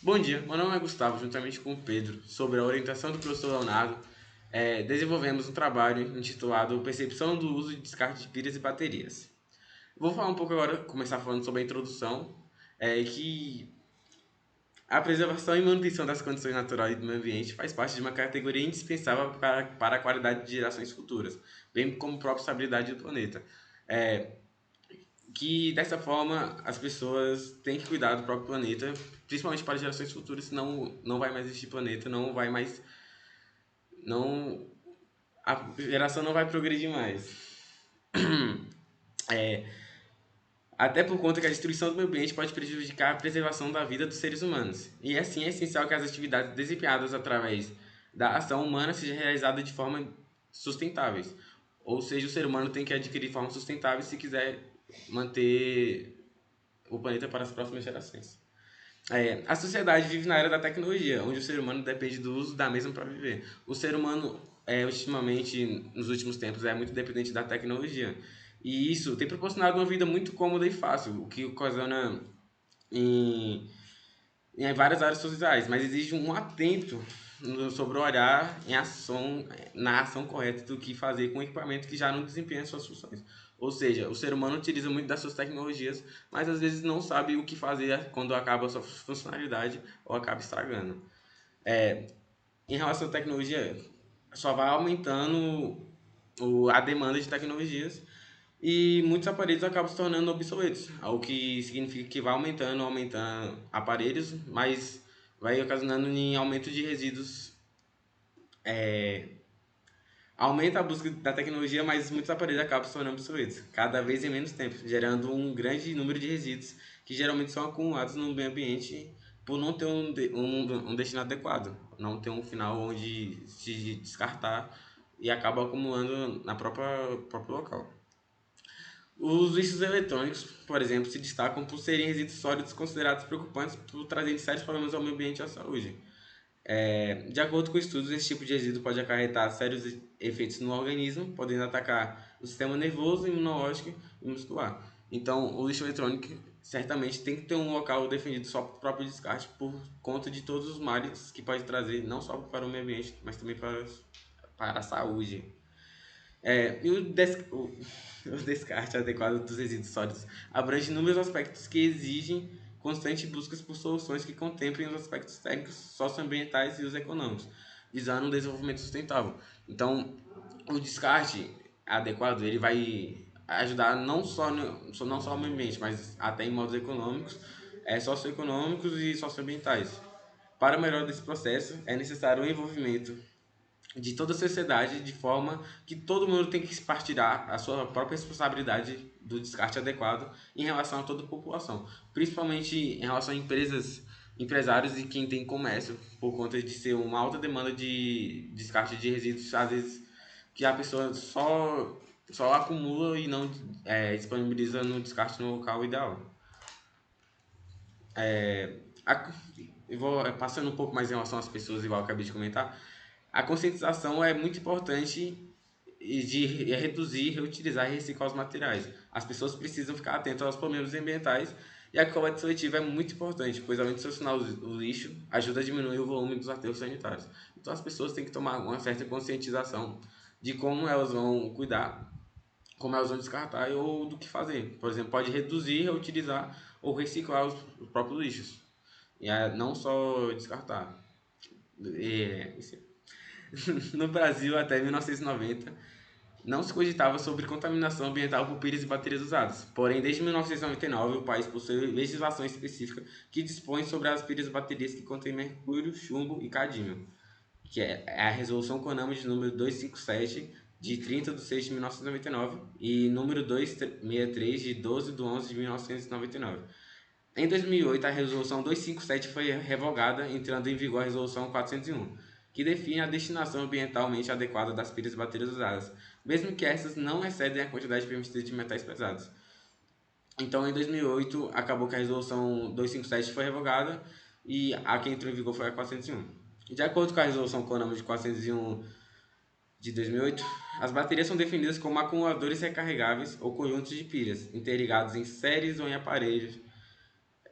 Bom dia, meu nome é Gustavo, juntamente com o Pedro, sobre a orientação do professor Leonardo, desenvolvemos um trabalho intitulado Percepção do uso e descarte de pilhas e baterias. Vou falar um pouco agora, começar falando sobre a introdução, que a preservação e manutenção das condições naturais do meio ambiente faz parte de uma categoria indispensável para a qualidade de gerações futuras, bem como a própria estabilidade do planeta. É, que dessa forma as pessoas têm que cuidar do próprio planeta, principalmente para gerações futuras, senão não vai mais existir planeta, não vai mais, não, a geração não vai progredir mais. Até por conta que a destruição do meio ambiente pode prejudicar a preservação da vida dos seres humanos. E assim é essencial que as atividades desempenhadas através da ação humana sejam realizadas de forma sustentáveis. Ou seja, o ser humano tem que adquirir forma sustentável se quiser manter o planeta para as próximas gerações. A sociedade vive na era da tecnologia, onde o ser humano depende do uso da mesma para viver. O ser humano, ultimamente, nos últimos tempos, é muito dependente da tecnologia. E isso tem proporcionado uma vida muito cômoda e fácil, o que ocasiona em, em várias áreas sociais, mas exige um atento sobre o olhar em ação, na ação correta do que fazer com o equipamento que já não desempenha suas funções. Ou seja, o ser humano utiliza muito das suas tecnologias, mas às vezes não sabe o que fazer quando acaba a sua funcionalidade ou acaba estragando. Em relação à tecnologia, só vai aumentando a demanda de tecnologias e muitos aparelhos acabam se tornando obsoletos, o que significa que vai aumentando aparelhos, mas vai ocasionando em aumento de resíduos. Aumenta a busca da tecnologia, mas muitos aparelhos acabam se tornando obsoletos, cada vez em menos tempo, gerando um grande número de resíduos que geralmente são acumulados no meio ambiente por não ter um destino adequado, não ter um final onde se descartar e acaba acumulando na próprio local. Os lixos eletrônicos, por exemplo, se destacam por serem resíduos sólidos considerados preocupantes por trazerem sérios problemas ao meio ambiente e à saúde. De acordo com estudos, esse tipo de resíduo pode acarretar sérios efeitos no organismo, podendo atacar o sistema nervoso, imunológico e muscular. Então, o lixo eletrônico certamente tem que ter um local definido só para o próprio descarte, por conta de todos os males que pode trazer, não só para o meio ambiente, mas também para a saúde. O descarte adequado dos resíduos sólidos abrange inúmeros aspectos que exigem constante busca por soluções que contemplem os aspectos técnicos, socioambientais e os econômicos, visando um desenvolvimento sustentável. Então, o descarte adequado ele vai ajudar não só o meio ambiente, mas até em modos econômicos, socioeconômicos e socioambientais. Para o melhor desse processo, é necessário o envolvimento de toda a sociedade, de forma que todo mundo tem que partilhar a sua própria responsabilidade do descarte adequado em relação a toda a população, principalmente em relação a empresários e quem tem comércio, por conta de ser uma alta demanda de descarte de resíduos, às vezes que a pessoa só acumula e não disponibiliza no descarte no local ideal. A, eu vou passando um pouco mais em relação às pessoas, igual eu acabei de comentar. A conscientização é muito importante de reduzir, reutilizar e reciclar os materiais. As pessoas precisam ficar atentas aos problemas ambientais e a coleta seletiva é muito importante, pois além de selecionar o lixo, ajuda a diminuir o volume dos aterros sanitários. Então as pessoas têm que tomar uma certa conscientização de como elas vão cuidar, como elas vão descartar ou do que fazer. Por exemplo, pode reduzir, reutilizar ou reciclar os próprios lixos. Não só descartar. É, no Brasil, até 1990, não se cogitava sobre contaminação ambiental por pilhas e baterias usadas. Porém, desde 1999, o país possui legislação específica que dispõe sobre as pilhas e baterias que contêm mercúrio, chumbo e cadmio, que é a Resolução CONAMA de número 257, de 30 de 6 de 1999, e número 263, de 12 de 11 de 1999. Em 2008, a Resolução 257 foi revogada, entrando em vigor a Resolução 401, que define a destinação ambientalmente adequada das pilhas e baterias usadas, mesmo que essas não excedem a quantidade permitida de metais pesados. Então, em 2008, acabou que a Resolução 257 foi revogada e a que entrou em vigor foi a 401. De acordo com a Resolução CONAMA de 401 de 2008, as baterias são definidas como acumuladores recarregáveis ou conjuntos de pilhas, interligados em séries ou em aparelhos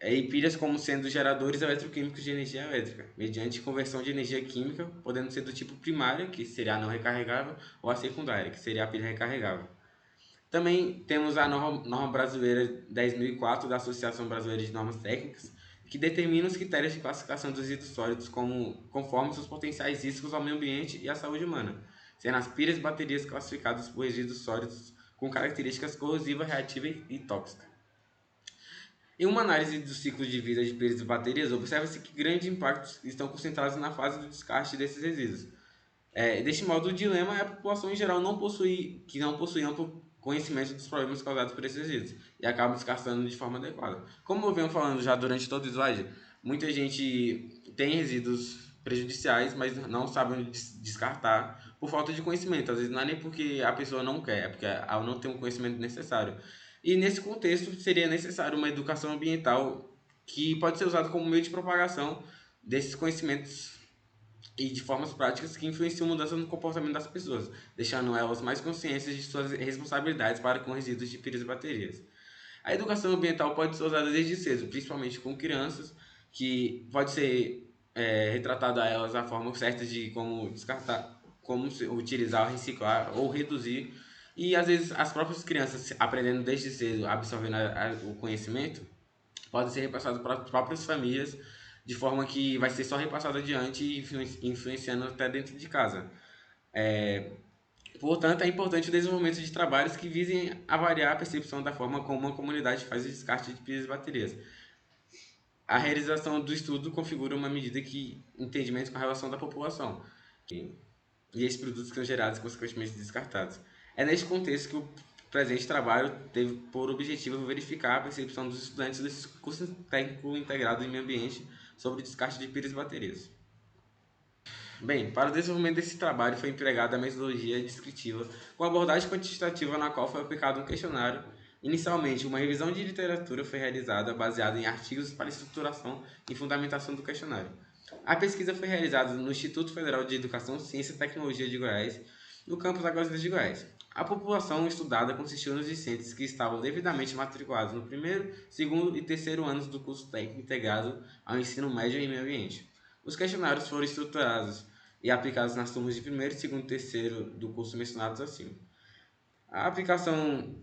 e pilhas como sendo geradores eletroquímicos de energia elétrica, mediante conversão de energia química, podendo ser do tipo primária, que seria a não recarregável, ou a secundária, que seria a pilha recarregável. Também temos a norma brasileira 10.004 da Associação Brasileira de Normas Técnicas, que determina os critérios de classificação dos resíduos sólidos conforme seus potenciais riscos ao meio ambiente e à saúde humana, sendo as pilhas e baterias classificadas por resíduos sólidos com características corrosiva, reativa e tóxica. Em uma análise do ciclo de vida de pilhas e baterias, observa-se que grandes impactos estão concentrados na fase do descarte desses resíduos. Deste modo, o dilema é a população em geral não possui amplo conhecimento dos problemas causados por esses resíduos e acaba descartando de forma adequada. Como eu venho falando já durante todo o slide, muita gente tem resíduos prejudiciais, mas não sabe onde descartar por falta de conhecimento. Às vezes não é nem porque a pessoa não quer, é porque ela não tem o conhecimento necessário. E nesse contexto seria necessário uma educação ambiental que pode ser usada como meio de propagação desses conhecimentos e de formas práticas que influenciam mudança no comportamento das pessoas, deixando elas mais conscientes de suas responsabilidades para com resíduos de pilhas e baterias. A educação ambiental pode ser usada desde cedo, principalmente com crianças, que pode ser retratado a elas a forma certa de como descartar, como utilizar, reciclar ou reduzir. E às vezes as próprias crianças aprendendo desde cedo, absorvendo o conhecimento, pode ser repassado para as próprias famílias, de forma que vai ser só repassado adiante e influenciando até dentro de casa. Portanto, é importante o desenvolvimento de trabalhos que visem avaliar a percepção da forma como uma comunidade faz o descarte de pilhas e baterias. A realização do estudo configura uma medida de entendimento com a relação da população e esses produtos que são gerados e consequentemente descartados. É neste contexto que o presente trabalho teve por objetivo verificar a percepção dos estudantes desse curso técnico integrado em meio ambiente sobre o descarte de pilhas e baterias. Bem, para o desenvolvimento desse trabalho foi empregada a metodologia descritiva com abordagem quantitativa na qual foi aplicado um questionário. Inicialmente, uma revisão de literatura foi realizada baseada em artigos para estruturação e fundamentação do questionário. A pesquisa foi realizada no Instituto Federal de Educação, Ciência e Tecnologia de Goiás, no campus Águas Lindas de Goiás. A população estudada consistiu nos discentes que estavam devidamente matriculados no primeiro, segundo e terceiro anos do curso técnico integrado ao ensino médio em meio ambiente. Os questionários foram estruturados e aplicados nas turmas de primeiro, segundo e terceiro do curso mencionados acima. A aplicação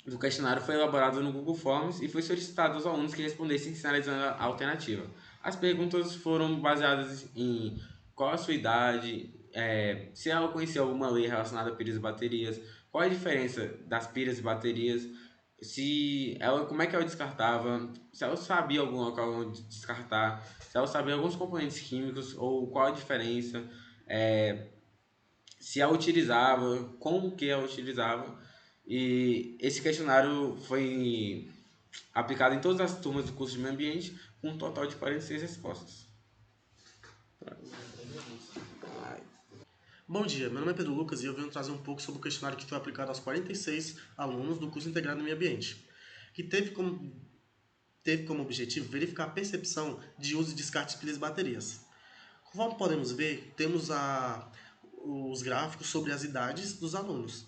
do questionário foi elaborada no Google Forms e foi solicitado aos alunos que respondessem sinalizando a alternativa. As perguntas foram baseadas em qual a sua idade, se ela conhecia alguma lei relacionada a pilhas e baterias, qual a diferença das pilhas e baterias, como é que ela descartava, se ela sabia algum local onde descartar, se ela sabia alguns componentes químicos ou qual a diferença, se ela utilizava, como que ela utilizava. E esse questionário foi aplicado em todas as turmas do curso de meio ambiente, com um total de 46 respostas. Bom dia, meu nome é Pedro Lucas e eu venho trazer um pouco sobre o questionário que foi aplicado aos 46 alunos do curso integrado em meio ambiente, que teve como objetivo verificar a percepção de uso e descarte de pilhas e baterias. Conforme podemos ver, temos os gráficos sobre as idades dos alunos,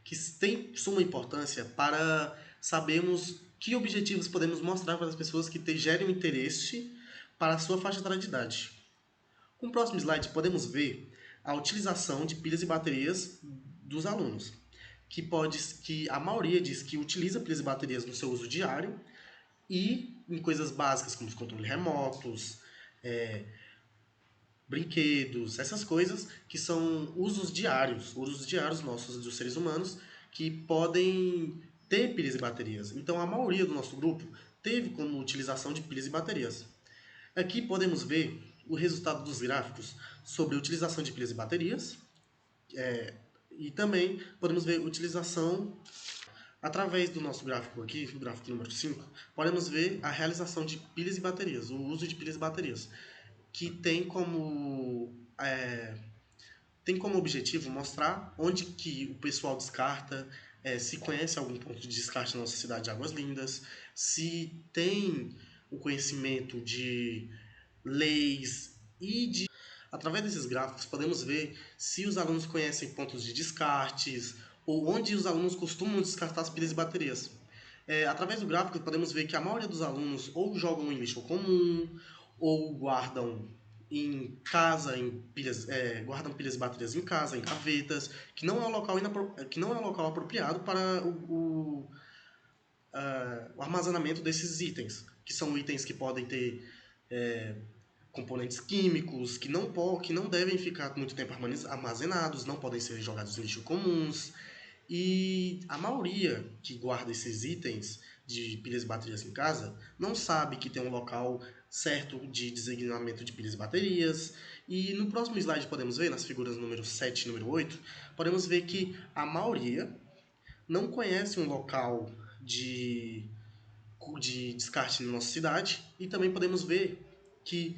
que tem suma importância para sabermos que objetivos podemos mostrar para as pessoas que gerem um interesse para a sua faixa etária de idade. Com o próximo slide, podemos ver a utilização de pilhas e baterias dos alunos, que a maioria diz que utiliza pilhas e baterias no seu uso diário e em coisas básicas como os controles remotos, brinquedos, essas coisas que são usos diários nossos, dos seres humanos, que podem ter pilhas e baterias. Então a maioria do nosso grupo teve como utilização de pilhas e baterias. Aqui podemos ver o resultado dos gráficos sobre a utilização de pilhas e baterias, e também podemos ver a utilização através do nosso gráfico aqui, o gráfico número 5, podemos ver a realização de pilhas e baterias, o uso de pilhas e baterias, que tem como objetivo mostrar onde que o pessoal descarta, se conhece algum ponto de descarte na nossa cidade de Águas Lindas, se tem o conhecimento de leis Através desses gráficos podemos ver se os alunos conhecem pontos de descartes ou onde os alunos costumam descartar as pilhas e baterias. Através do gráfico, podemos ver que a maioria dos alunos ou jogam em lixo comum, ou guardam em casa, guardam pilhas e baterias em casa, em gavetas, que não é um local, que não é um local apropriado para o armazenamento desses itens, que são itens que podem ter componentes químicos, que não devem ficar muito tempo armazenados, não podem ser jogados em lixo comuns. E a maioria que guarda esses itens de pilhas e baterias em casa não sabe que tem um local certo de designamento de pilhas e baterias. E no próximo slide podemos ver, nas figuras número 7 e número 8, podemos ver que a maioria não conhece um local de descarte na nossa cidade, e também podemos ver que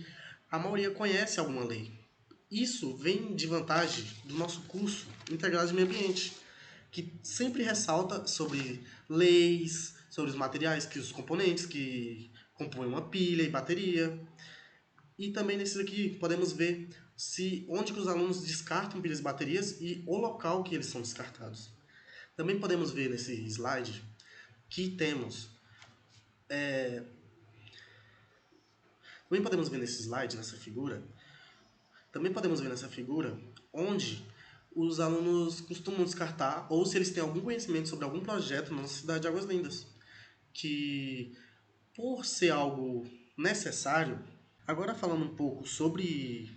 a maioria conhece alguma lei. Isso vem de vantagem do nosso curso Integrado de Meio Ambiente, que sempre ressalta sobre leis, sobre os materiais, os componentes que compõem uma pilha e bateria. E também nesses aqui podemos ver onde que os alunos descartam pilhas e baterias e o local que eles são descartados. Também podemos ver nesse slide que temos Também podemos ver nesse slide, nessa figura, onde os alunos costumam descartar, ou se eles têm algum conhecimento sobre algum projeto na nossa cidade de Águas Lindas, que por ser algo necessário. Agora falando um pouco sobre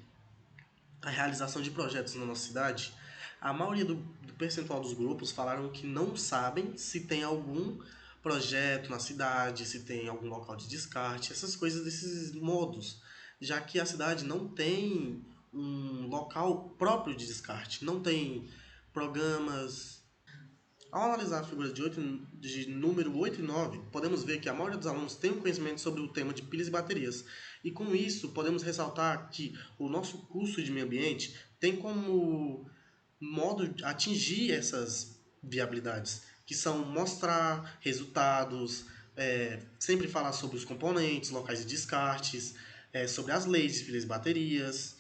a realização de projetos na nossa cidade, a maioria do percentual dos grupos falaram que não sabem se tem algum projeto na cidade, se tem algum local de descarte, essas coisas desses modos, já que a cidade não tem um local próprio de descarte, não tem programas. Ao analisar a figura de número 8 e 9, podemos ver que a maioria dos alunos tem um conhecimento sobre o tema de pilhas e baterias. E com isso, podemos ressaltar que o nosso curso de meio ambiente tem como modo atingir essas viabilidades, que são mostrar resultados, sempre falar sobre os componentes, locais de descartes, sobre as leis de pilhas e baterias.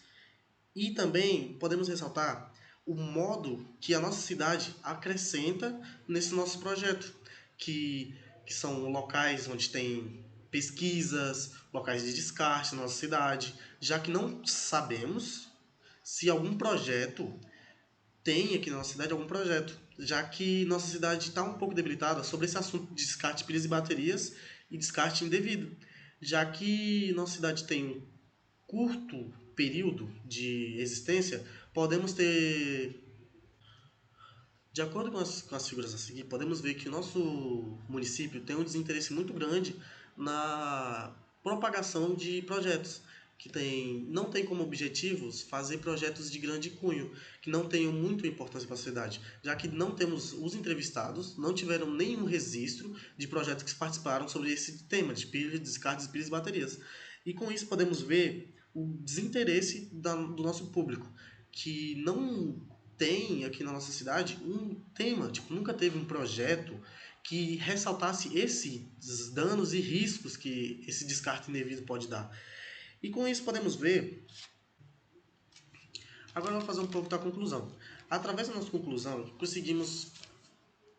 E também podemos ressaltar o modo que a nossa cidade acrescenta nesse nosso projeto, que são locais onde tem pesquisas, locais de descarte na nossa cidade, já que não sabemos se algum projeto tem aqui na nossa cidade algum projeto, já que nossa cidade está um pouco debilitada sobre esse assunto de descarte de pilhas e baterias e descarte indevido, já que nossa cidade tem um curto período de existência, podemos ter, de acordo com as figuras a seguir, podemos ver que o nosso município tem um desinteresse muito grande na propagação de projetos, não tem como objetivos fazer projetos de grande cunho, que não tenham muita importância para a sociedade, já que não temos os entrevistados, não tiveram nenhum registro de projetos que participaram sobre esse tema de pilhas, descartes, pilhas e baterias. E com isso podemos ver o desinteresse do nosso público, que não tem aqui na nossa cidade um tema, tipo, nunca teve um projeto que ressaltasse esses danos e riscos que esse descarte indevido pode dar. E com isso podemos ver. Agora eu vou fazer um pouco da conclusão. Através da nossa conclusão, conseguimos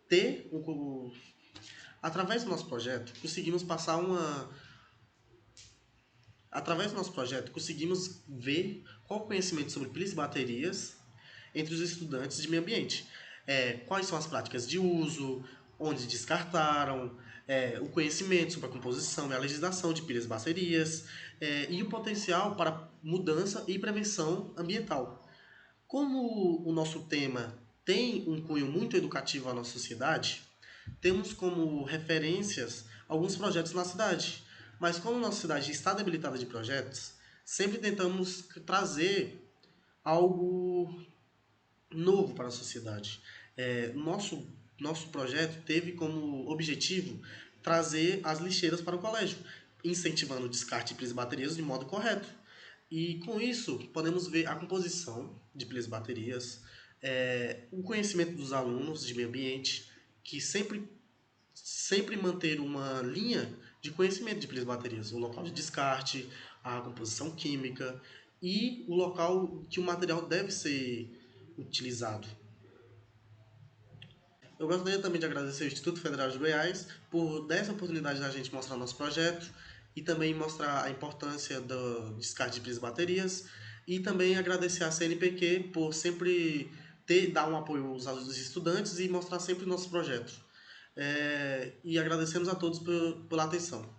ter através do nosso projeto, conseguimos passar uma Através do nosso projeto, conseguimos ver qual o conhecimento sobre pilhas e baterias entre os estudantes de meio ambiente. Quais são as práticas de uso, onde descartaram, o conhecimento sobre a composição e a legislação de pilhas e baterias, e o potencial para mudança e prevenção ambiental. Como o nosso tema tem um cunho muito educativo à nossa sociedade, temos como referências alguns projetos na cidade. Mas como nossa cidade está debilitada de projetos, sempre tentamos trazer algo novo para a sociedade. Nosso projeto teve como objetivo trazer as lixeiras para o colégio, incentivando o descarte de pilhas e baterias de modo correto. E com isso, podemos ver a composição de pilhas e baterias, o conhecimento dos alunos de meio ambiente, que sempre manter uma linha de conhecimento de pilhas e baterias, o local de descarte, a composição química e o local que o material deve ser utilizado. Eu gostaria também de agradecer ao Instituto Federal de Goiás por dar essa oportunidade da gente mostrar nosso projeto e também mostrar a importância do descarte de pilhas e baterias e também agradecer à CNPq por sempre dar um apoio aos estudantes e mostrar sempre o nosso projeto. E agradecemos a todos pela atenção.